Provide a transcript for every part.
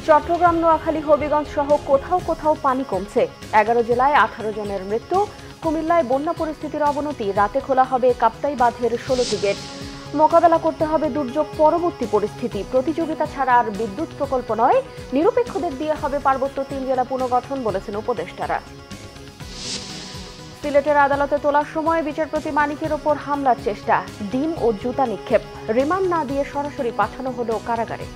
চট্টগ্রাম, নোয়াখালী, হবিগঞ্জ সহ কোথাও কোথাও পানি কমছে। 11 জেলায় 18 জনের মৃত্যু। কুমিল্লায় বন্যা পরিস্থিতির অবনতি। রাতে খোলা হবে কাপ্তাই বাঁধের 16টি গেট। মোকাবেলা করতে হবে দুর্যোগ পরবর্তী পরিস্থিতি। প্রতিযোগিতা ছাড়া আর বিদ্যুৎ প্রকল্প নয়, নিরপেক্ষদের দিয়ে হবে পার্বত্য 3 জেলা পুনর্গঠন, বলেছেন উপদেষ্টারা। সিলেটের আদালতে তোলার সময় বিচারপতি মানিকের ওপর হামলার চেষ্টা, ডিম ও জুতা নিক্ষেপ। রিমান্ড না দিয়ে সরাসরি পাঠানো হলো কারাগারে।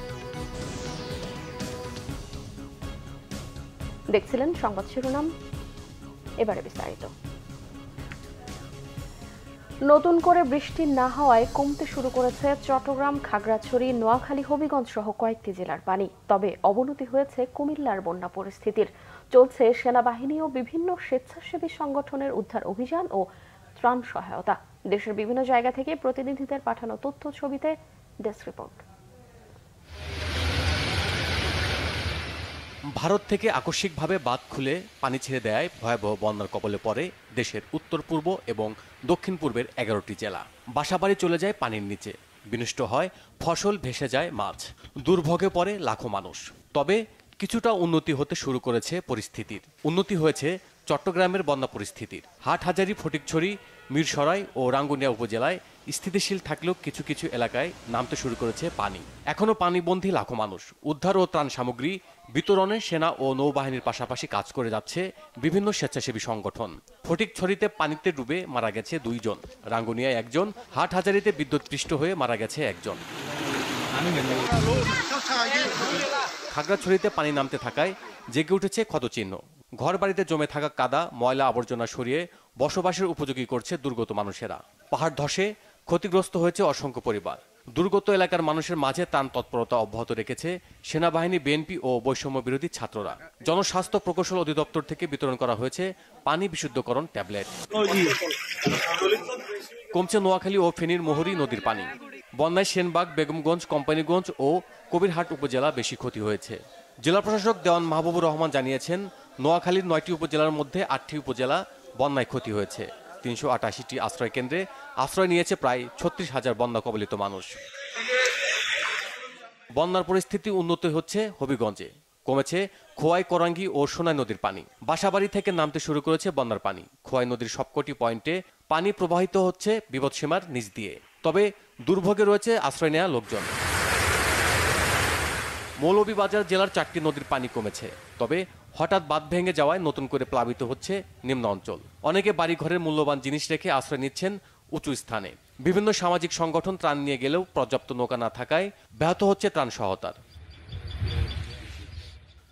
দেখছিলেন সংবাদ শিরোনাম, এবারে বিস্তারিত। নতুন করে বৃষ্টি না হওয়ায় কমতে শুরু করেছে চট্টগ্রাম, খাগড়াছড়ি, নোয়াখালী, হবিগঞ্জ সহ কয়েকটি জেলার পানি। তবে অবনতি হয়েছে কুমিল্লার বন্যা পরিস্থিতির। চলছে সেনাবাহিনী ও বিভিন্ন স্বেচ্ছাসেবী সংগঠনের উদ্ধার অভিযান ও ত্রাণ সহায়তা। দেশের বিভিন্ন জায়গা থেকে প্রতিনিধিদের পাঠানো তথ্য ছবিতে ডেস্ক রিপোর্ট। ভারত থেকে আকস্মিকভাবে বাঁধ খুলে পানি ছেড়ে দেয় ভয়াবহ বন্যার কবলে পড়ে দেশের উত্তর পূর্ব এবং দক্ষিণ পূর্বের 11টি জেলা। বাসাবাড়ি চলে যায় পানির নিচে, বিনষ্ট হয় ফসল, ভেসে যায় মাছ, দুর্ভোগে পড়ে লাখো মানুষ। তবে কিছুটা উন্নতি হতে শুরু করেছে পরিস্থিতির। উন্নতি হয়েছে চট্টগ্রামের বন্যা পরিস্থিতির। হাটহাজারী, ফটিকছড়ি, মিরসরাই ও রাঙ্গুনিয়া উপজেলায় স্থিতিশীল থাকলেও কিছু কিছু এলাকায় নামতে শুরু করেছে পানি। এখনও পানিবন্দী লাখো মানুষ। উদ্ধার ও ত্রাণ সামগ্রী বিতরণে সেনা ও নৌবাহিনীর পাশাপাশি কাজ করে যাচ্ছে বিভিন্ন স্বেচ্ছাসেবী সংগঠন। ফটিকছড়িতে পানিতে ডুবে মারা গেছে 2 জন, রাঙ্গুনিয়ায় 1 জন, হাটহাজারীতে বিদ্যুৎপৃষ্ট হয়ে মারা গেছে 1 জন। খাগড়াছড়িতে পানি নামতে থাকায় জেগে উঠেছে ক্ষতচিহ্ন। ঘর বাড়িতে জমে থাকা কাদা, ময়লা আবর্জনা সরিয়ে বসবাসের উপযোগী করছে দুর্গত মানুষেরা। পাহাড় ধসে ক্ষতিগ্রস্ত হয়েছে অসংখ্য পরিবার। দুর্গত এলাকার মানুষের মাঝে ত্রাণ তৎপরতা অব্যাহত রেখেছে সেনাবাহিনী, বিএনপি ও বৈষম্য বিরোধী ছাত্ররা। জনস্বাস্থ্য প্রকৌশল অধিদপ্তর থেকে বিতরণ করা হয়েছে পানি বিশুদ্ধকরণ ট্যাবলেট। কমছে নোয়াখালী ও ফেনীর মোহরী নদীর পানি। বন্যায় সেনবাগ, বেগমগঞ্জ, কোম্পানিগঞ্জ ও কবিরহাট উপজেলা বেশি ক্ষতি হয়েছে। জেলা প্রশাসক দেওয়ান মাহবুবুর রহমান জানিয়েছেন, নোয়াখালীর 9টি উপজেলার মধ্যে 8টি উপজেলা বন্যায় ক্ষতি হয়েছে। 388টি আশ্রয় কেন্দ্রে আশ্রয় নিয়েছে প্রায় 36,000 বন্যা কবলিত মানুষ। বন্যার পরিস্থিতি উন্নত হচ্ছে হবিগঞ্জে। কমেছে খোয়াই, করাঙ্গি ও সোনাই নদীর পানি। বাসাবাড়ি থেকে নামতে শুরু করেছে বন্যার পানি। খোয়াই নদীর সবকটি পয়েন্টে পানি প্রবাহিত হচ্ছে বিপদসীমার নিচ দিয়ে। তবে দুর্ভোগে রয়েছে আশ্রয় নেওয়া লোকজন। মৌলভীবাজার জেলার 4টি নদীর পানি কমেছে। তবে হঠাৎ বাঁধ ভেঙে যাওয়ায় নতুন করে প্লাবিত হচ্ছে নিম্ন অঞ্চল। অনেকে বাড়িঘরের মূল্যবান জিনিস রেখে আশ্রয় নিচ্ছেন উঁচু স্থানে। বিভিন্ন সামাজিক সংগঠন ত্রাণ নিয়ে গেলেও পর্যাপ্ত নৌকা না থাকায় ব্যাহত হচ্ছে ত্রাণ সহায়তার।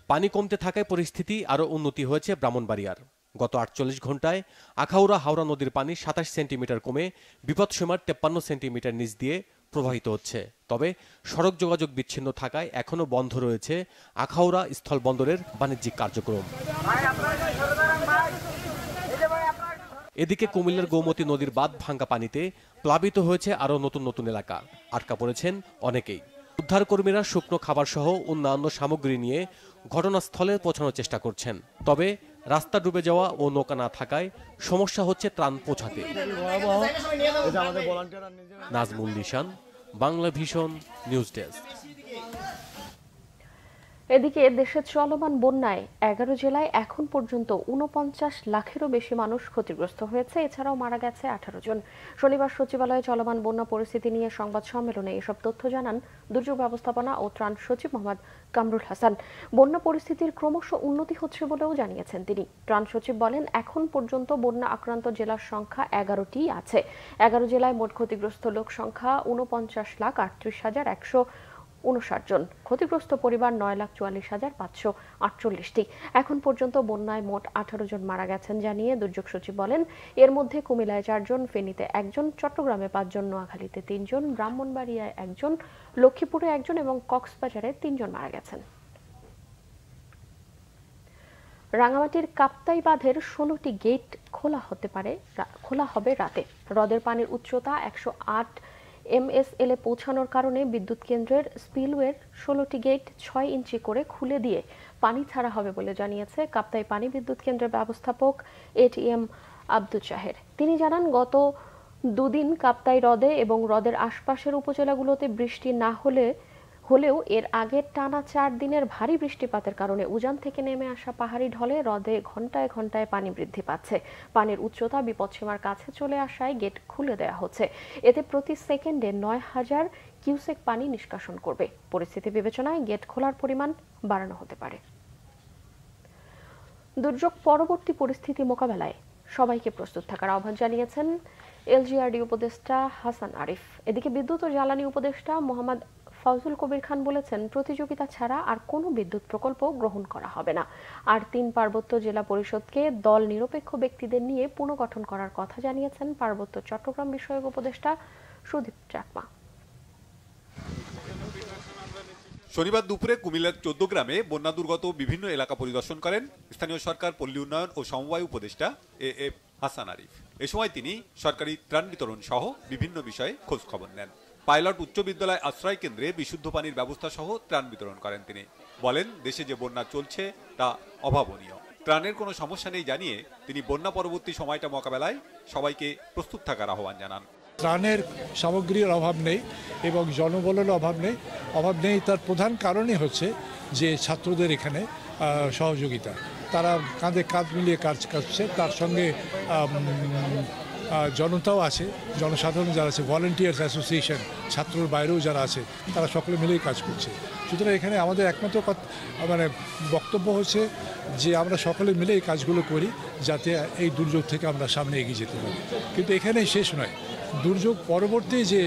পানি কমতে থাকায় পরিস্থিতি আরও উন্নতি হয়েছে ব্রাহ্মণবাড়িয়ার। গত 48 ঘন্টায় আখাউড়া হাওড়া নদীর পানি 27 সেন্টিমিটার কমে বিপদসীমার 53 সেন্টিমিটার নিচ দিয়ে প্রবাহিত হচ্ছে। তবে সড়ক যোগাযোগ বিচ্ছিন্ন থাকায় এখনও বন্ধ রয়েছে আখাউড়া স্থলবন্দরের বাণিজ্যিক কার্যক্রম। এদিকে কুমিল্লার গোমতী নদীর বাঁধ ভাঙ্গা পানিতে প্লাবিত হয়েছে আরও নতুন নতুন এলাকা। আটকা পড়েছেন অনেকেই। উদ্ধারকর্মীরা শুকনো খাবার সহ অন্যান্য সামগ্রী নিয়ে ঘটনাস্থলে পৌঁছানোর চেষ্টা করছেন। তবে রাস্তা ডুবে যাওয়া ও নৌকা না থাকায় সমস্যা হচ্ছে ত্রাণ পৌঁছাতে। নাজমুল নিশান, বাংলা ভিশন, নিউজ ডেস্ক। এদিকে দেশে চলমান বন্যায় 11 জেলায় এখন পর্যন্ত 49 লাখেরও বেশি মানুষ ক্ষতিগ্রস্ত হয়েছে। এছাড়াও মারা গেছে 18 জন। শনিবার সচিবালয়ে চলমান বন্যা পরিস্থিতি নিয়ে সংবাদ সম্মেলনে এসব তথ্য জানান দুর্যোগ ব্যবস্থাপনা ও ত্রাণ সচিব মোহাম্মদ কামরুল হাসান। বন্যা পরিস্থিতির ক্রমশ উন্নতি হচ্ছে বলেও জানিয়েছেন তিনি। ত্রাণ সচিব বলেন, এখন পর্যন্ত বন্যা আক্রান্ত জেলার সংখ্যা 11টি আছে। 11 জেলায় মোট ক্ষতিগ্রস্ত লোক সংখ্যা 49,38,159 জন। ক্ষতিগ্রস্ত পরিবার 9,44,548টি। এখন পর্যন্ত বন্যায় মোট 18 জন মারা গেছেন জানিয়ে দুর্যোগ সচিব বলেন, এর মধ্যে কুমিল্লায় 4 জন, ফেনীতে 1 জন, চট্টগ্রামে 5 জন, নোয়াখালীতে 3 জন, ব্রাহ্মণবাড়িয়ায় 1 জন, লক্ষ্মীপুরে 1 জন এবং কক্সবাজারে 3 জন মারা গেছেন। রাঙামাটির কাপ্তাই বাঁধের 16টি গেট খোলা হবে রাতে। হ্রদের পানির উচ্চতা 108 MSL পৌঁছানোর কারণে বিদ্যুৎ কেন্দ্রের স্পিলওয়ের 16টি গেট 6 ইঞ্চি করে খুলে দিয়ে পানি ছাড়া হবে বলে জানিয়েছে কাপ্তাই পানি বিদ্যুৎ কেন্দ্রের ব্যবস্থাপক ATM আব্দুল জাহের। তিনি জানান, গত 2 দিন কাপ্তাই হ্রদে এবং হ্রদের আশপাশের উপজেলাগুলোতে বৃষ্টি না হলে হলেও এর আগের টানা 4 দিনের ভারী বৃষ্টিপাতের কারণে উজান থেকে নেমে আসা পাহাড়ি ঢলে হ্রদে ঘন্টায় ঘন্টায় পানি বৃদ্ধি পাচ্ছে। পানির উচ্চতা বিপদসীমার কাছে চলে আসায় গেট খুলে দেওয়া হচ্ছে। এতে প্রতি সেকেন্ডে 9,000 কিউসেক পানি নিষ্কাশন করবে। পরিস্থিতি বিবেচনায় গেট খোলার পরিমাণ বাড়ানো হতে পারে। দুর্যোগ পরবর্তী পরিস্থিতি মোকাবেলায় সবাইকে প্রস্তুত থাকার আহ্বান জানিয়েছেন এলজিআরডি উপদেষ্টা হাসান আরিফ। এদিকে বিদ্যুৎ ও জ্বালানি উপদেষ্টা মোহাম্মদ ফাউজুল কবির খান বলেছেন, প্রতিযোগিতা ছাড়া আর কোনো বিদ্যুৎ প্রকল্প গ্রহণ করা হবে না। আর 3 পার্বত্য জেলা পরিষদকে দল নিরপেক্ষ ব্যক্তিদের নিয়ে পুনর্গঠন করার কথা জানিয়েছেন পার্বত্য চট্টগ্রাম বিষয়ক উপদেষ্টা সুদীপ চাকমা। শনিবার দুপুরে কুমিল্লার 14 গ্রামে বন্যা দুর্গত বিভিন্ন এলাকা পরিদর্শন করেন স্থানীয় সরকার, পল্লী উন্নয়ন ও সমবায় উপদেষ্টা এএফ হাসান আরিফ। এ সময় তিনি সরকারি ত্রাণ বিতরণ সহ বিভিন্ন বিষয়ে খোঁজ খবর নেন। পাইলট উচ্চ বিদ্যালয় আশ্রয় কেন্দ্রে বিশুদ্ধ পানির ব্যবস্থা সহ ত্রাণ বিতরণ করেন তিনি। বলেন, দেশে যে বন্যা চলছে তা অভাবনীয়। ত্রাণের কোনো সমস্যা নেই জানিয়ে তিনি বন্যা পরবর্তী সময়টা মোকাবেলায় সবাইকে প্রস্তুত থাকার আহ্বান জানান। ত্রাণের সামগ্রীর অভাব নেই এবং জনবলের অভাব নেই। তার প্রধান কারণই হচ্ছে যে ছাত্রদের এখানে সহযোগিতা, তারা কাঁধে কাঁধ মিলিয়ে কাজ করছে। তার সঙ্গে জনতাও আছে, জনসাধারণ যারা আছে, ভলেন্টিয়ার্স অ্যাসোসিয়েশন, ছাত্রর বাইরেও যারা আছে, তারা সকলে মিলেই কাজ করছে। সুতরাং এখানে আমাদের একমাত্র বক্তব্য হচ্ছে যে আমরা সকলে মিলে এই কাজগুলো করি যাতে এই দুর্যোগ থেকে আমরা সামনে এগিয়ে যেতে পারি। কিন্তু এখানেই শেষ নয়, দুর্যোগ পরবর্তী যে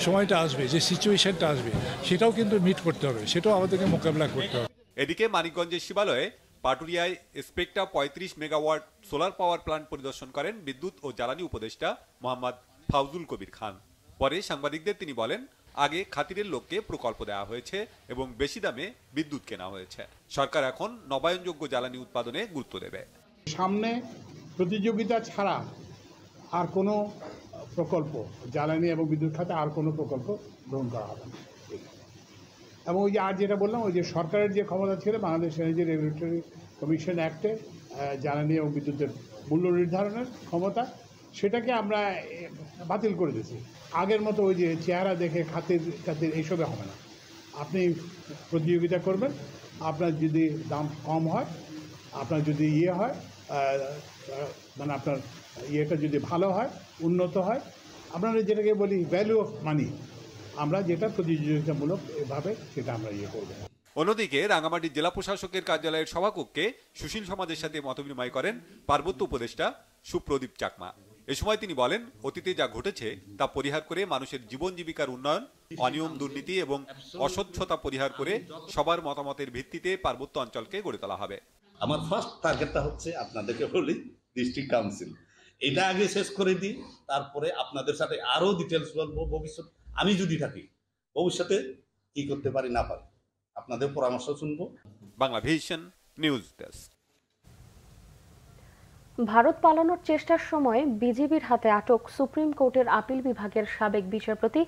সময়টা আসবে, যে সিচুয়েশনটা আসবে, সেটাও কিন্তু মিট করতে হবে, সেটাও আমাদেরকে মোকাবিলা করতে হবে। এদিকে মানিকগঞ্জের শিবালয়ে পাটুরিয়ায় Spectra 35 megawatt solar power plant পরিদর্শন করেন বিদ্যুৎ ও জ্বালানি উপদেষ্টা মোহাম্মদ ফাউজুল কবির খান। পরে সাংবাদিকদের তিনি বলেন, আগে খাতিরের লোককে প্রকল্প দেওয়া হয়েছে এবং বেশি দামে বিদ্যুৎ কেনা হয়েছে। সরকার এখন নবায়নযোগ্য জ্বালানি উৎপাদনে গুরুত্ব দেবে। সামনে প্রতিযোগিতা ছাড়া আর কোনো প্রকল্প, জ্বালানি এবং বিদ্যুৎ খাতে আর কোনো প্রকল্প গ্রহণ করা হবে না। এবং ওই যে আর যেটা বললাম, ওই যে সরকারের যে ক্ষমতা ছিল বাংলাদেশ এনার্জি রেগুলেটরি কমিশন অ্যাক্টে জ্বালানি এবং বিদ্যুতের মূল্য নির্ধারণের ক্ষমতা, সেটাকে আমরা বাতিল করে দিয়েছি। আগের মতো ওই যে চেহারা দেখে খাতির এইসবে হবে না। আপনি প্রতিযোগিতা করবেন, আপনার যদি দাম কম হয়, আপনার যদি হয় মানে আপনার ইয়েটা যদি ভালো হয়, উন্নত হয়, আপনারা যেটাকে বলি ভ্যালু অফ মানি, আমরা যেটা প্রতিযোগিতামূলক এভাবে সেটা আমরা করব। অন্যদিকে রাঙামাটি জেলা প্রশাসকের কার্যালয়ের সভাকক্ষে সুশীল সমাজের সাথে মতবিনিময় করেন পার্বত্য উপদেষ্টা সুপ্রদীপ চাকমা। এ সময় তিনি বলেন, অতীতে যা ঘটেছে তা পরিহার করে মানুষের জীবন জীবিকার উন্নয়ন, অনিয়ম, দুর্নীতি এবং অস্বচ্ছতা পরিহার করে সবার মতামতের ভিত্তিতে পার্বত্য অঞ্চলকে গড়ে তোলা হবে। আমার ফার্স্ট টার্গেটটা হচ্ছে আপনাদেরকে বলি ডিস্ট্রিক্ট কাউন্সিল, এটা আগে শেষ করে দিই, তারপরে আপনাদের সাথে আরো ডিটেলস বলবো। ভবিষ্যৎ আমি যদি থাকি, ভবিষ্যতে কি করতে পারি না পারি, আপনাদের পরামর্শ শুনবো। Banglavision news desk. ভারত পালানোর চেষ্টার সময় বিজিবির হাতে আটক সুপ্রিম কোর্টের আপিল বিভাগের সাবেক বিচারপতি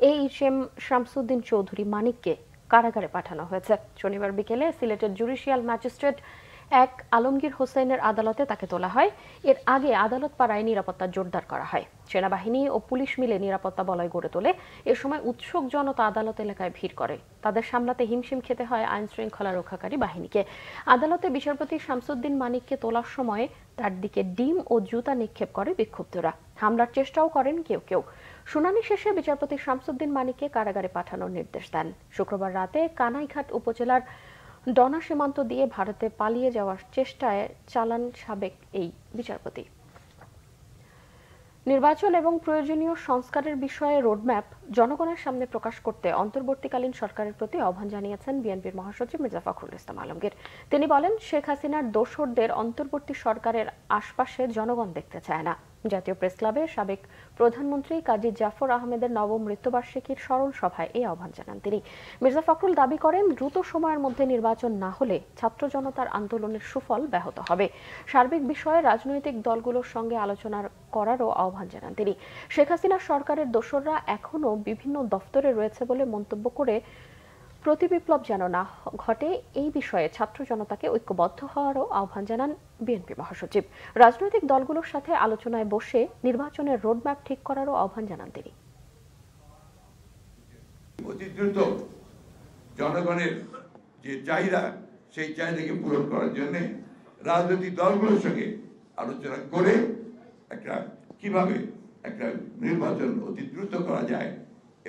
এইচ.এম. শামসুদ্দিন চৌধুরী মানিককে কারাগারে পাঠানো হয়েছে। শনিবার বিকেলে সিলেটের জুডিশিয়াল ম্যাজিস্ট্রেট এক আলমগীর হোসেনের আদালতে তাকে তোলা হয়। এর আগে আদালত পাড়ায় নিরাপত্তা জোরদার করা হয়। সেনাবাহিনী ও পুলিশ মিলে নিরাপত্তা বলয় গড়ে তোলে। এ সময় উৎসুক জনতা আদালত এলাকায় ভিড় করে। তাদের সামলাতে হিমশিম খেতে হয় আইন শৃঙ্খলা রক্ষাকারী বাহিনীকে। আদালতে বিচারপতি শামসুদ্দিন মানিককে তোলার সময় তার দিকে ডিম ও জুতা নিক্ষেপ করে বিক্ষুব্ধরা। হামলার চেষ্টাও করেন কেউ কেউ। শুনানি শেষে বিচারপতি শামসুদ্দিন মানিককে কারাগারে পাঠানোর নির্দেশ দেন। শুক্রবার রাতে কানাইঘাট উপজেলার ডনা সীমান্ত দিয়ে ভারতে পালিয়ে যাওয়ার চেষ্টায় চালান সাবেক এই বিচারপতি। নির্বাচন এবং প্রয়োজনীয় সংস্কারের বিষয়ে রোডম্যাপ জনগণের সামনে প্রকাশ করতে অন্তর্বর্তীকালীন সরকারের প্রতি আহ্বান জানিয়েছেন বিএনপির মহাসচিব মির্জা ফখরুল ইসলাম আলমগীর। তিনি বলেন, শেখ হাসিনার দোসরদের অন্তর্বর্তী সরকারের আশপাশে জনগণ দেখতে চায় না। জাতীয় প্রেস ক্লাবে সাবেক প্রধানমন্ত্রী কাজী জাফর আহমেদের নবম মৃত্যুবার্ষিকীর স্মরণ সভায় এই আহ্বান জানান তিনি। মির্জা ফখরুল দাবি করেন, দ্রুত সময়ের মধ্যে নির্বাচন না হলে ছাত্র জনতার আন্দোলনের সুফল ব্যাহত হবে। সার্বিক বিষয়ে রাজনৈতিক দলগুলোর সঙ্গে আলোচনা করারও আহ্বান জানান তিনি। শেখ হাসিনার সরকারের দোসররা এখনও বিভিন্ন দফতরে রয়েছে বলে মন্তব্য করে প্রতিবিপ্লব যেন না ঘটে এই বিষয়ে ছাত্র জনতাকে ঐক্যবদ্ধ হওয়ারও আহ্বান জানান বিএনপি মহাসচিব। রাজনৈতিক দলগুলোর সাথে আলোচনায় বসে নির্বাচনের রোডম্যাপ ঠিক করারও আহ্বান জানান তিনি। অতি দ্রুত জনগণের যে চাহিদা সেই চাহিদাকে পূরণ করার জন্য রাজনৈতিক দলগুলোর সঙ্গে আলোচনা করে কিভাবে একটা নির্বাচন অতি দ্রুত করা যায়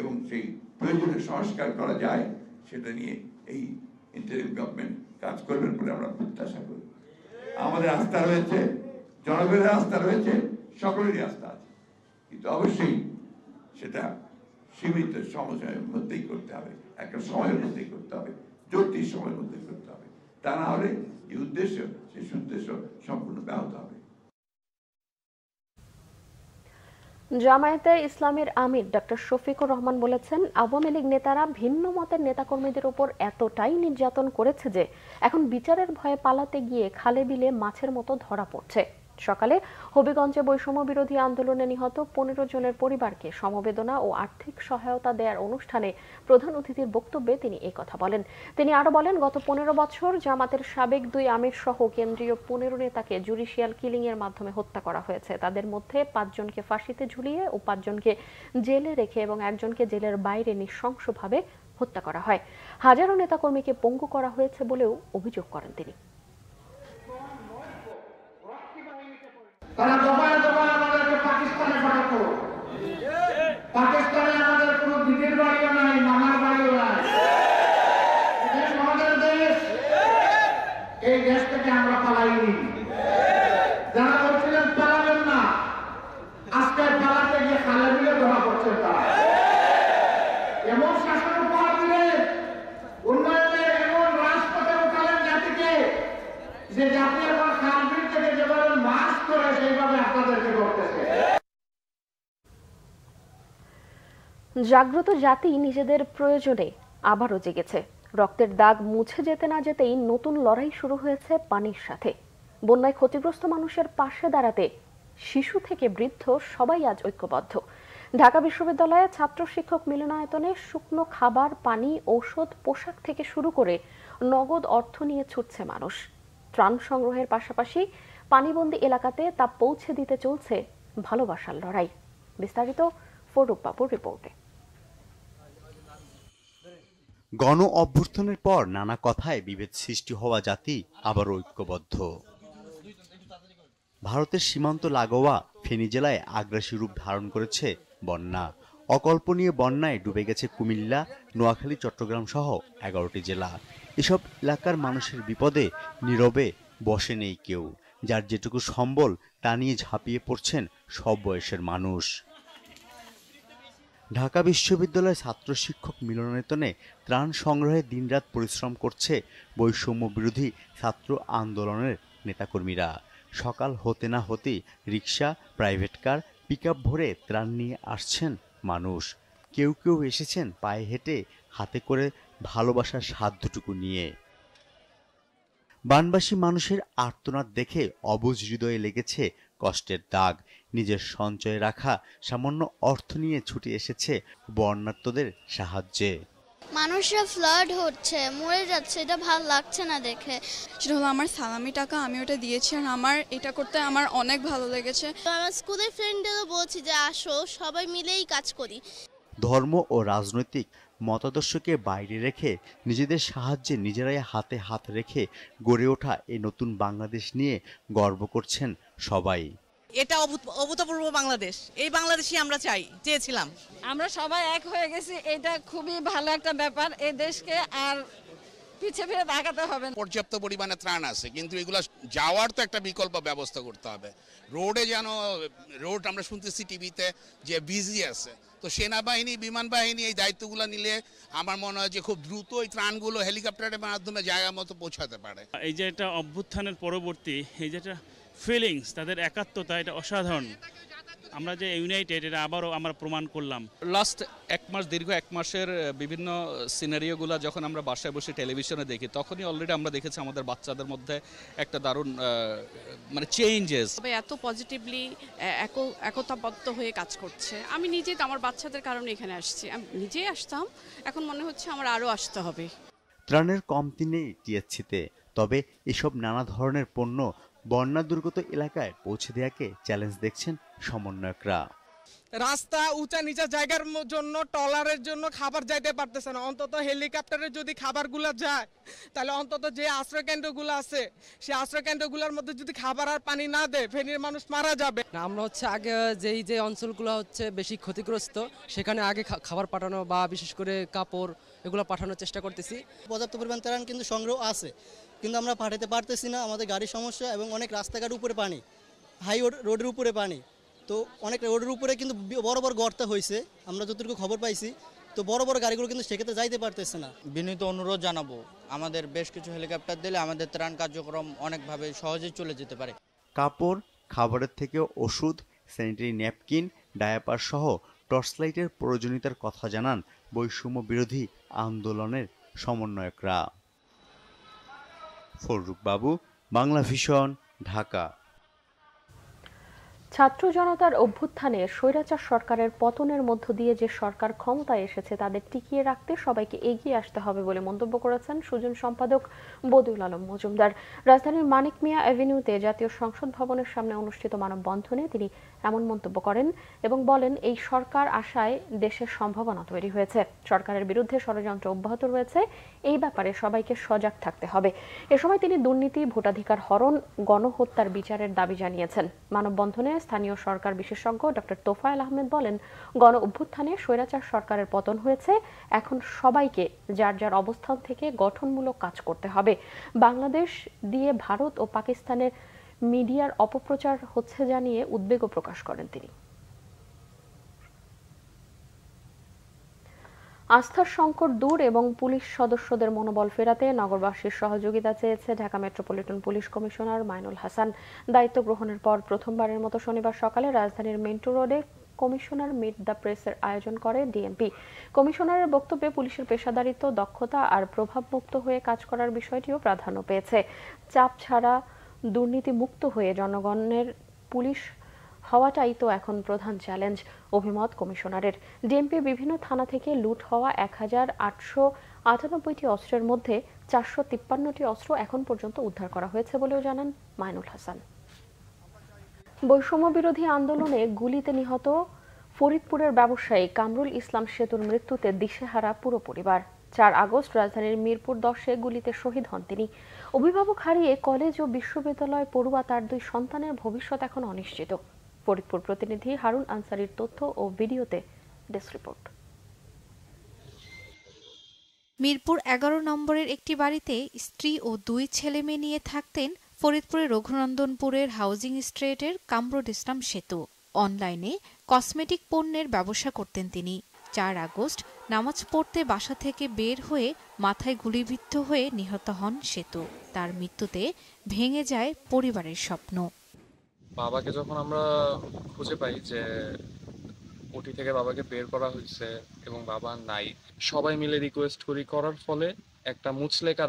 এবং সেই প্রয়োজনীয় সংস্কার করা যায় সেটা নিয়ে এই ইন্টারিম গভর্নমেন্ট কাজ করবেন বলে আমরা প্রত্যাশা করি। আমাদের আস্থা রয়েছে, জনগণের আস্থা রয়েছে, সকলেরই আস্থা আছে, কিন্তু অবশ্যই সেটা সীমিত সময়ের মধ্যেই করতে হবে, একটা সময়ের মধ্যেই করতে হবে, যৌক্তিক সময়ের মধ্যে করতে হবে। তা না হলে এই উদ্দেশ্য, সেই উদ্দেশ্য সম্পূর্ণ ব্যাহত হবে। জামায়াতে ইসলামের আমির ডক্টর শফিকুর রহমান বলেছেন, আওয়ামী লীগ নেতারা ভিন্ন মতের নেতাকর্মীদের উপর এতটাই নির্যাতন করেছে যে এখন বিচারের ভয়ে পালাতে গিয়ে খালে বিলে মাছের মতো ধরা পড়ছে। সকালে হবিগঞ্জে বৈষম্য বিরোধী আন্দোলনে নিহত 15 জনের পরিবারকে সমবেদনা ও আর্থিক সহায়তা দেওয়ার অনুষ্ঠানে প্রধান অতিথির বক্তব্যে তিনি এই কথা বলেন। তিনি আরো বলেন, গত 15 বছর জামাতের সাবেক 2 আমির সহ কেন্দ্রীয় 15 নেতাকে জুডিশিয়াল কিলিং এর মাধ্যমে হত্যা করা হয়েছে। তাদের মধ্যে 5 জনকে ফাঁসিতে ঝুলিয়ে ও 5 জনকে জেলে রেখে এবং একজনকে জেলের বাইরে নৃশংসভাবে হত্যা করা হয়। হাজারো নেতাকর্মীকে পঙ্গু করা হয়েছে বলেও অভিযোগ করেন তিনি। তারা দফায় দফায় আমাদেরকে পাকিস্তানে পাঠাতো। পাকিস্তানে আমাদের কোনো দিদির বাড়িও নাই, মামার বাড়িও নাই। আমাদের দেশ, এই দেশ থেকে আমরা পালাইনি। যারা বলছিলেন পালাবেন না, আজকে পালাতে গিয়ে খালে বিলে ধরা পড়ছে। তারা এমন শাসন উপহার দিলেন, উন্নয়নের এমন রাজপথে উঠালেন জাতিকে, যে জাতি এখন খাল বিল থেকে যেভাবে মাছ করে সেইভাবে আপনাদেরকে করতেছে। জাগ্রত জাতি নিজেদের প্রয়োজনে আবারও জেগেছে। রক্তের দাগ মুছে যেতে না যেতেই নতুন লড়াই শুরু হয়েছে পানির সাথে। বন্যায় ক্ষতিগ্রস্ত মানুষের পাশে দাঁড়াতে শিশু থেকে বৃদ্ধ সবাই আজ ঐক্যবদ্ধ। ঢাকা বিশ্ববিদ্যালয়ে ছাত্র শিক্ষক মিলনায়তনে শুকনো খাবার, পানি, ঔষধ, পোশাক থেকে শুরু করে নগদ অর্থ নিয়ে ছুটছে মানুষ। ত্রাণ সংগ্রহের পাশাপাশি পানিবন্দী এলাকাতে তা পৌঁছে দিতে চলছে ভালোবাসার লড়াই। বিস্তারিত ফরুক বাবুর রিপোর্টে। গণ অভ্যুত্থানের পর নানা কথায় বিভেদ সৃষ্টি হওয়া জাতি আবার ঐক্যবদ্ধ। ভারতের সীমান্ত লাগোয়া ফেনী জেলায় আগ্রাসী রূপ ধারণ করেছে বন্যা। অকল্পনীয় বন্যায় ডুবে গেছে কুমিল্লা, নোয়াখালী, চট্টগ্রাম সহ 11টি জেলা। এসব এলাকার মানুষের বিপদে নীরবে বসে নেই কেউ। যার যেটুকু সম্বল তা নিয়ে ঝাঁপিয়ে পড়ছেন সব বয়সের মানুষ। ঢাকা বিশ্ববিদ্যালয় ছাত্র শিক্ষক মিলনায়তনে ত্রাণ সংগ্রহে দিনরাত পরিশ্রম করছে বৈষম্য বিরোধী ছাত্র আন্দোলনের নেতাকর্মীরা। সকাল হতে না হতেই রিক্সা, প্রাইভেট কার, পিকআপ ভরে ত্রাণ নিয়ে আসছেন মানুষ। কেউ কেউ এসেছেন পায়ে হেঁটে, হাতে করে ভালোবাসার সাধ্যটুকু নিয়ে। বানবাসী মানুষের আর্তনাদ দেখে অবুঝ হৃদয়ে লেগেছে কষ্টের দাগ। নিজের সঞ্চয়ে রাখা সামান্য অর্থ নিয়ে ছুটে এসেছে বন্যার্তদের সাহায্যে। মানুষরা ফ্লাড হচ্ছে, মরে যাচ্ছে, এটা ভালো লাগছে না দেখে। সেটা হলো আমার সালামি টাকা, আমি ওটা দিয়েছি আর আমার এটা করতে আমার অনেক ভালো লেগেছে। আমার স্কুলের ফ্রেন্ডদেরও বলছি যে আসো, সবাই মিলেই কাজ করি। ধর্ম ও রাজনৈতিক মতাদর্শকে বাইরে রেখে নিজেদের সাহায্যে নিজেরাই হাতে হাত রেখে গড়ে ওঠা এই নতুন বাংলাদেশ নিয়ে গর্ব করছেন সবাই। এটা অভূতপূর্ব বাংলাদেশ, এই বাংলাদেশই আমরা চেয়েছিলাম। আমরা সবাই এক হয়ে গেছি, এটা খুবই ভালো একটা ব্যাপার। এই দেশকে আর পিছিয়ে ফিরে তাকাতে হবে না। পর্যাপ্ত পরিমাণে ত্রাণ আছে, কিন্তু এগুলো যাওয়ার তো একটা বিকল্প ব্যবস্থা করতে হবে। রোডে যেন রোড আমরা শুনতেছি টিভিতে যে বিজি আছে, তো সেনাবাহিনী, বিমান বাহিনী এই দায়িত্বগুলো নিলে আমার মনে হয় যে খুব দ্রুত এই ত্রাণগুলো হেলিকপ্টারের মাধ্যমে জায়গা মতো পৌঁছাতে পারে। এই যে এটা অভ্যুত্থানের পরবর্তী এই যেটা ফিলিংস, তাদের একাত্মতা, এটা অসাধারণ। আমরা যে ইউনাইটেড, এটা আবারও আমরা প্রমাণ করলাম। লাস্ট দীর্ঘ এক মাসের বিভিন্ন সিনারিওগুলো যখন আমরা বাসায় বসে টেলিভিশনে দেখি, তখনই অলরেডি আমরা দেখেছি আমাদের বাচ্চাদের মধ্যে একটা দারুণ মানে চেঞ্জেস। তবে এত পজিটিভলি একতাবদ্ধ হয়ে কাজ করছে। আমি নিজে আমার বাচ্চাদের কারণে এখানে আসছি, আমি নিজেই আসতাম, এখন মনে হচ্ছে আমার আরও আসতে হবে। ত্রাণের কমতি নেই টিএসসিতে, তবে এসব নানা ধরনের পণ্য বন্যা দুর্গত এলাকায় পৌঁছে দেওয়াকে চ্যালেঞ্জ দেখছেন সমন্বয়করা। রাস্তা উঁচা নিচা জায়গার জন্য ট্রলারের জন্য খাবার যাইতে পারতেছে না। অন্তত হেলিকপ্টারে যদি খাবারগুলো যায় তাহলে অন্তত যে আশ্রয়কেন্দ্রগুলো আছে সেই আশ্রয়কেন্দ্রগুলোর মধ্যে যদি খাবার আর পানি না দেয় ফেনীর মানুষ মারা যাবে। আমরা আগে যে অঞ্চলগুলো বেশি ক্ষতিগ্রস্ত সেখানে আগে খাবার পাঠানো বা বিশেষ করে কাপড় এগুলো পাঠানোর চেষ্টা করতেছি। পর্যাপ্ত পরিমাণ ত্রাণ কিন্তু সংগ্রহ আছে, কিন্তু আমরা পাঠাতে পারতেছি না। আমাদের গাড়ির সমস্যা এবং অনেক রাস্তাঘাট উপরে পানি, হাই রোডের উপরে পানি, তো অনেক রোডের উপরে কিন্তু বড় বড় গর্ত হয়েছে আমরা যতটুকু খবর পাইছি। তো বড় বড় গাড়িগুলো কিন্তু সেক্ষেত্রে যাইতে পারতেছে না। বিনীত অনুরোধ জানাবো, আমাদের বেশ কিছু হেলিকপ্টার দিলে আমাদের ত্রাণ কার্যক্রম অনেকভাবে সহজেই চলে যেতে পারে। কাপড়, খাবারের থেকে ওষুধ, স্যানিটারি ন্যাপকিন, ডায়াপার সহ টর্চলাইটের প্রয়োজনীয়তার কথা জানান বৈষম্য বিরোধী আন্দোলনের সমন্বয়করা। ফররুক বাবু, বাংলা ভিশন, ঢাকা। ছাত্র জনতার অভ্যুত্থানে স্বৈরাচার সরকারের পতনের মধ্য দিয়ে যে সরকার ক্ষমতায় এসেছে তাদের টিকিয়ে রাখতে সবাইকে এগিয়ে আসতে হবে বলে মন্তব্য করেছেন সুজন সম্পাদক বদিউল আলম মজুমদার। রাজধানীর মানিক মিয়া অ্যাভিনিউতে জাতীয় সংসদ ভবনের সামনে অনুষ্ঠিত মানববন্ধনে তিনি এমন মন্তব্য করেন এবং বলেন, এই সরকার আশায় দেশের সম্ভাবনা তৈরি হয়েছে। সরকারের বিরুদ্ধে ষড়যন্ত্র অব্যাহত রয়েছে, এই ব্যাপারে সবাইকে সজাগ থাকতে হবে। এ সময় তিনি দুর্নীতি, ভোটাধিকার হরণ, গণহত্যার বিচারের দাবি জানিয়েছেন। মানববন্ধনে স্থানীয় সরকার বিশেষজ্ঞ ডক্টর তোফায়েল আহমেদ বলেন, গণ অভ্যুত্থানে স্বৈরাচার সরকারের পতন হয়েছে, এখন সবাইকে যার যার অবস্থান থেকে গঠনমূলক কাজ করতে হবে। বাংলাদেশ দিয়ে ভারত ও পাকিস্তানের মিডিয়ার অপপ্রচার হচ্ছে জানিয়ে উদ্বেগও প্রকাশ করেন তিনি। আস্থার সংকট দূর এবং পুলিশ সদস্যদের মনোবল ফেরাতে নগরবাসীর সহযোগিতা চেয়েছে Dhaka metropolitan police commissioner Mainul Hasan. দায়িত্ব গ্রহণের পর প্রথমবারের মতো শনিবার সকালে রাজধানীর মিন্টু রোডে কমিশনার মিট দ্য প্রেসের আয়োজন করে ডিএমপি। কমিশনারের বক্তব্যে পুলিশের পেশাদারিত্ব, দক্ষতা আর প্রভাবমুক্ত হয়ে কাজ করার বিষয়টিও প্রাধান্য পেয়েছে। চাপ ছাড়া, দুর্নীতি মুক্ত হয়ে জনগণের পুলিশ হওয়াটাই তো এখন প্রধান চ্যালেঞ্জ, অভিমত কমিশনারের। ডিএমপি বিভিন্ন থানা থেকে লুট হওয়া ১,৮৯৮টি অস্ত্রের মধ্যে ৪৫৩টি অস্ত্র এখন পর্যন্ত উদ্ধার করা হয়েছে বলেও জানান মাইনুল হাসান। বৈষম্য বিরোধী আন্দোলনে গুলিতে নিহত ফরিদপুরের ব্যবসায়ী কামরুল ইসলাম সেতুর মৃত্যুতে দিশেহারা পুরো পরিবার। ৪ আগস্ট রাজধানীর মিরপুর ১০-এ গুলিতে শহীদ হন তিনি। অভিভাবক হারিয়ে কলেজ ও বিশ্ববিদ্যালয় পড়ুয়া তার ২ সন্তানের ভবিষ্যৎ এখন অনিশ্চিত। ফরিদপুর প্রতিনিধি হারুন আনসারির তথ্য ও ভিডিওতে ডেস্ক রিপোর্ট। মিরপুর ১১ নম্বরের একটি বাড়িতে স্ত্রী ও ২ ছেলে মেয়ে নিয়ে থাকতেন ফরিদপুরের রঘুনন্দনপুরের হাউজিং স্ট্রিটের কামরুল ইসলাম সেতু। অনলাইনে কসমেটিক পণ্যের ব্যবসা করতেন তিনি। ৪ আগস্ট নামাজ পড়তে বাসা থেকে বের হয়ে মাথায় গুলিবিদ্ধ হয়ে নিহত হন সেতু। তার মৃত্যুতে ভেঙে যায় পরিবারের স্বপ্ন। বাবাকে যখন আমরা খুঁজে পাই যে ওটি থেকে বাবাকে বের করা হয়েছে এবং বাবা নাই, সবাই মিলে রিকোয়েস্ট করার ফলে একটা মুচলেখা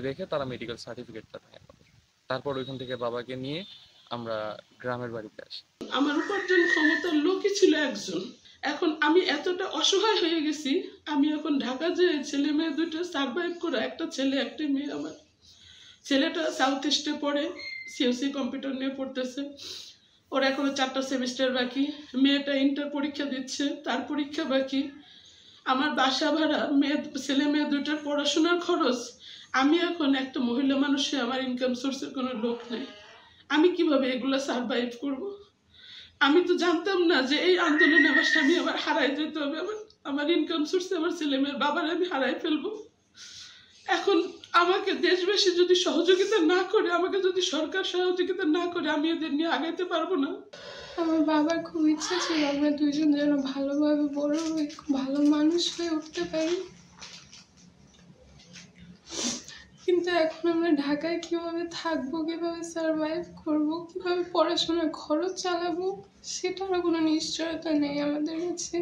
রেখে তারা মেডিকেল সার্টিফিকেটটা নেয়। তারপর ওইখান থেকে বাবাকে নিয়ে আমরা গ্রামের বাড়িতে আসি। আমার উপার্জন ক্ষমতার লোকই ছিল একজন, এখন আমি এতটা অসহায় হয়ে গেছি, আমি এখন ঢাকা যে ছেলে মেয়ে 2টা সার্ভাইভ করে, একটা ছেলে একটা মেয়ে। আমার ছেলেটা সাউথ ইস্টে পড়ে, সিওসি কম্পিউটার নিয়ে পড়তেছে, ওর এখনো 4টা সেমিস্টার বাকি। মেয়েটা ইন্টার পরীক্ষা দিচ্ছে, তার পরীক্ষা বাকি। আমার বাসা ভাড়া, ছেলে মেয়ে 2টার পড়াশোনার খরচ। আমি এখন একটা মহিলা মানুষে, আমার ইনকাম সোর্সের কোনো লোক নেই, আমি কিভাবে এগুলো সার্ভাইভ করব? আমি তো জানতাম না যে এই আন্দোলনে আমার স্বামী আমার হারাই যেতে হবে, আমার ইনকাম সোর্সে আমার ছেলে মেয়ের বাবার আমি হারাই ফেলবো। এখন আমাকে দেশবাসী যদি সহযোগিতা না করে, আমাকে যদি সরকার সহযোগিতা না করে, আমি এদের নিয়ে আগাইতে পারবো না। আমার বাবার খুব ইচ্ছা ছিল আমরা 2জন যেন ভালোভাবে বড় হয়ে ভালো মানুষ হয়ে উঠতে পারি, কিন্তু এখন আমরা ঢাকায় কিভাবে থাকবো, কিভাবে সার্ভাইভ করব, কিভাবে পড়াশোনার খরচ চালাবো, সেটারও কোনো নিশ্চয়তা নেই আমাদের কাছে।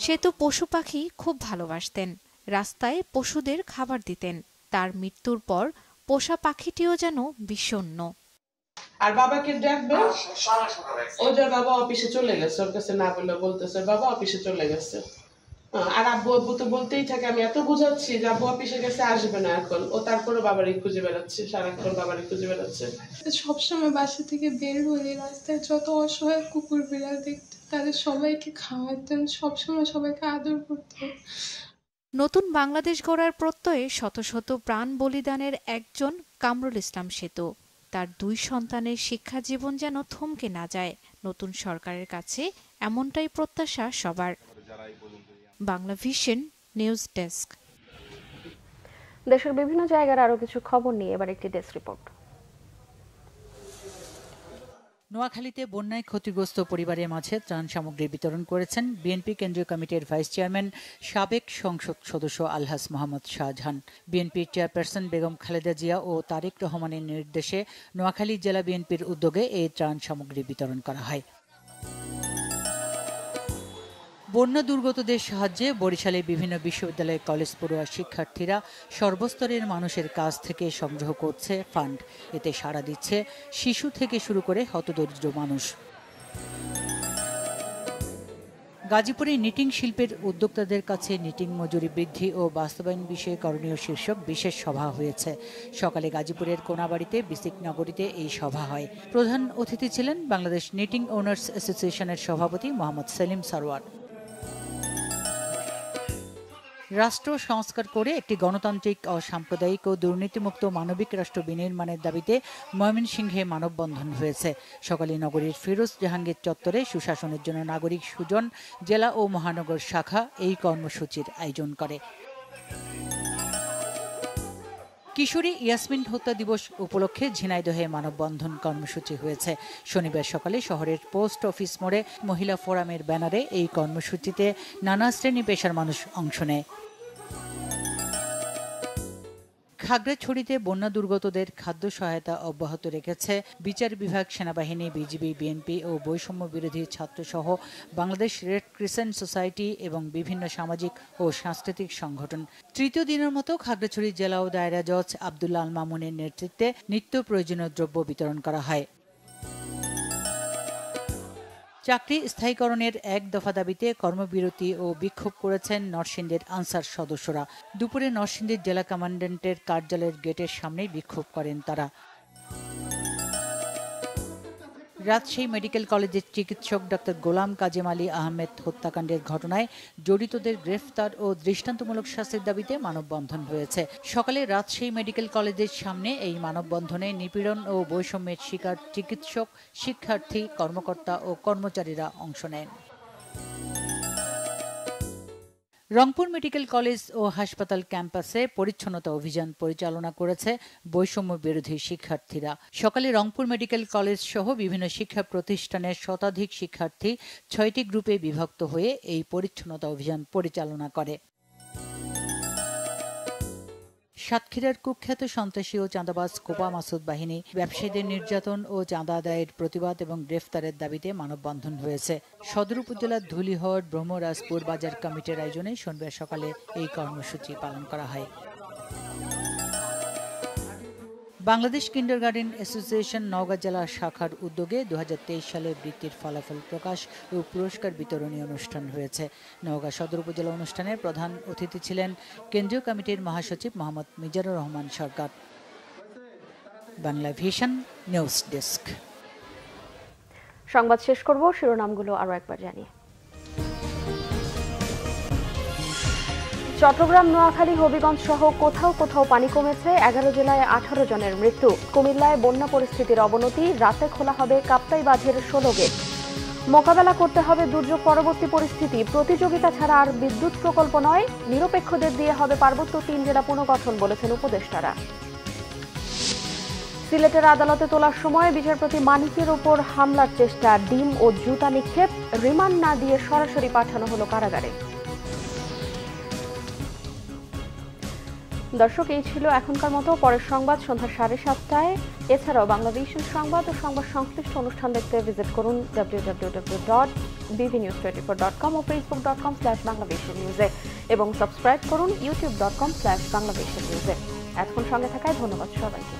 সেতু পশু পাখি খুব ভালোবাসতেন, রাস্তায় পশুদের খাবার দিতেন। তার মৃত্যুর পর পোষা পাখিটিও যেন বিষণ্ণ। আর বাবাকে ডাকবে, ও যে বাবা অফিসে চলে গেছে, ওর কাছে না বলে বলতেছে বাবা অফিসে চলে গেছে। আর আব্বু আব্বু তো বলতেই থাকে, আমি এত বুঝাচ্ছি যে আব্বু অফিসে গেছে আসবে না এখন, ও তারপরে বাবারই খুঁজে বেড়াচ্ছে, সারাক্ষণ বাবারই খুঁজে বেড়াচ্ছে। সবসময় বাসা থেকে বের হলে রাস্তায় যত অসহায় কুকুর বিড়াল দেখতে, তাদের সবাইকে খাওয়াতেন, সবসময় সবাইকে আদর করতেন। নতুন বাংলাদেশ গড়ার প্রত্যয়ে শত শত প্রাণ বলিদানের একজন কামরুল ইসলাম সেতু। তার 2 সন্তানের শিক্ষা জীবন যেন থমকে না যায়। নতুন সরকারের কাছে এমনটাই প্রত্যাশা সবার। Bangla Vision news desk. দেশের বিভিন্ন জায়গার আরো কিছু খবর নিয়ে এবার একটি ডেস্ক রিপোর্ট। নোয়াখালীতে বন্যায় ক্ষতিগ্রস্ত পরিবারের মাঝে ত্রাণ সামগ্রী বিতরণ করেছেন বিএনপি কেন্দ্রীয় কমিটির ভাইস চেয়ারম্যান সাবেক সংসদ সদস্য আলহাজ মোহাম্মদ শাহজাহান। বিএনপির চেয়ারপারসন বেগম খালেদা জিয়া ও তারেক রহমানের নির্দেশে নোয়াখালী জেলা বিএনপির উদ্যোগে এই ত্রাণ সামগ্রী বিতরণ করা হয়। বন্যা দুর্গতদের সাহায্যে বরিশালে বিভিন্ন বিশ্ববিদ্যালয় কলেজ পড়ুয়া শিক্ষার্থীরা সর্বস্তরের মানুষের কাছ থেকে সংগ্রহ করছে ফান্ড। এতে সাড়া দিচ্ছে শিশু থেকে শুরু করে হতদরিদ্র মানুষ। গাজীপুরে নিটিং শিল্পের উদ্যোক্তাদের কাছে নিটিং মজুরি বৃদ্ধি ও বাস্তবায়ন বিষয়ে করণীয় শীর্ষক বিশেষ সভা হয়েছে। সকালে গাজীপুরের কোনাবাড়িতে বিসিক নগরীতে এই সভা হয়। প্রধান অতিথি ছিলেন বাংলাদেশ নিটিং ওনার্স অ্যাসোসিয়েশনের সভাপতি মোহাম্মদ সেলিম সারওয়ার। রাষ্ট্র সংস্কার করে একটি গণতান্ত্রিক, অসাম্প্রদায়িক ও দুর্নীতিমুক্ত মানবিক রাষ্ট্র বিনির্মাণের দাবিতে ময়মনসিংহে মানববন্ধন হয়েছে। সকালে নগরীর ফিরোজ জাহাঙ্গীর চত্বরে সুশাসনের জন্য নাগরিক সুজন জেলা ও মহানগর শাখা এই কর্মসূচির আয়োজন করে। কিশোরী ইয়াসমিন হত্যা দিবস উপলক্ষে ঝিনাইদহে মানববন্ধন কর্মসূচি হয়েছে। শনিবার সকালে শহরের পোস্ট অফিস মোড়ে মহিলা ফোরামের ব্যানারে এই কর্মসূচিতে নানা শ্রেণী পেশার মানুষ অংশ নেয়। খাগড়াছড়িতে বন্যা দুর্গতদের খাদ্য সহায়তা অব্যাহত রেখেছে বিচার বিভাগ, সেনাবাহিনী, বিজিবি, বিএনপি ও বৈষম্য বিরোধী ছাত্রসহ বাংলাদেশ রেড ক্রিসেন্ট সোসাইটি এবং বিভিন্ন সামাজিক ও সাংস্কৃতিক সংগঠন। তৃতীয় দিনের মতো খাগড়াছড়ি জেলা ও দায়রা জজ আব্দুল্লাহ আল মামুনের নেতৃত্বে নিত্য প্রয়োজনীয় দ্রব্য বিতরণ করা হয়। চাকরি স্থায়ীকরণের 1 দফা দাবিতে কর্মবিরতি ও বিক্ষোভ করেছেন নরসিংদীর আনসার সদস্যরা। দুপুরে নরসিংদীর জেলা কমান্ড্যান্টের কার্যালয়ের গেটের সামনে বিক্ষোভ করেন তারা। রাজশাহী মেডিকেল কলেজের চিকিৎসক ডাক্তার গোলাম কাজেম আলী আহমেদ হত্যাকাণ্ডের ঘটনায় জড়িতদের গ্রেফতার ও দৃষ্টান্তমূলক শাস্তির দাবিতে মানববন্ধন হয়েছে। সকালে রাজশাহী মেডিকেল কলেজের সামনে এই মানববন্ধনে নিপীড়ন ও বৈষম্যের শিকার চিকিৎসক, শিক্ষার্থী, কর্মকর্তা ও কর্মচারীরা অংশ নেন। রংপুর মেডিকেল কলেজ ও হাসপাতাল ক্যাম্পাসে পরিচ্ছন্নতা অভিযান পরিচালনা করেছে বৈষম্য বিরোধী শিক্ষার্থীরা। সকালে রংপুর মেডিকেল কলেজ সহ বিভিন্ন শিক্ষা প্রতিষ্ঠানের শতাধিক শিক্ষার্থী 6টি গ্রুপে বিভক্ত হয়ে এই পরিচ্ছন্নতা অভিযান পরিচালনা করে। সাতক্ষীরার কুখ্যাত সন্ত্রাসী ও চাঁদাবাজ কোপা মাসুদ বাহিনী ব্যবসায়ীদের নির্যাতন ও চাঁদা আদায়ের প্রতিবাদ এবং গ্রেফতারের দাবিতে মানববন্ধন হয়েছে। সদর উপজেলার ধুলিহট ব্রহ্মরাজপুর বাজার কমিটির আয়োজনে শনিবার সকালে এই কর্মসূচি পালন করা হয়। বাংলাদেশ কিন্ডারগার্টেন অ্যাসোসিয়েশন নওগাঁ জেলা শাখার উদ্যোগে 2023 সালের বৃত্তির ফলাফল প্রকাশ ও পুরস্কার বিতরণী অনুষ্ঠান হয়েছে। নওগাঁ সদর উপজেলা অনুষ্ঠানে প্রধান অতিথি ছিলেন কেন্দ্রীয় কমিটির মহাসচিব মোহাম্মদ মিজানুর রহমান সরকার। Bangla Vision news desk. সংবাদ শেষ করব, শিরোনামগুলো আরো একবার জানিয়ে। চট্টগ্রাম, নোয়াখালী, হবিগঞ্জ সহ কোথাও কোথাও পানি কমেছে। 11 জেলায় 18 জনের মৃত্যু। কুমিল্লায় বন্যা পরিস্থিতির অবনতি। রাতে খোলা হবে কাপ্তাই বাঁধের 16 গেট। মোকাবেলা করতে হবে দুর্যোগ পরবর্তী পরিস্থিতি। প্রতিযোগিতা ছাড়া আর বিদ্যুৎ প্রকল্প নয়, নিরপেক্ষদের দিয়ে হবে পার্বত্য 3 জেলা পুনর্গঠন, বলেছেন উপদেষ্টারা। সিলেটের আদালতে তোলার সময় বিচারপতি মানিকের উপর হামলার চেষ্টা, ডিম ও জুতা নিক্ষেপ। রিমান্ড না দিয়ে সরাসরি পাঠানো হলো কারাগারে। দর্শক, এই ছিল এখনকার মতো। পরের সংবাদ সন্ধ্যা 7:30টায়। এছাড়াও বাংলা ভিশন সংবাদ ও সংবাদ সংশ্লিষ্ট অনুষ্ঠান দেখতে ভিজিট করুন www.bvnews24.com ও facebook.com/banglavishnnews এবং সাবস্ক্রাইব করুন youtube.com/banglavishnnews। এতক্ষণ সঙ্গে থাকায় ধন্যবাদ সবাইকে।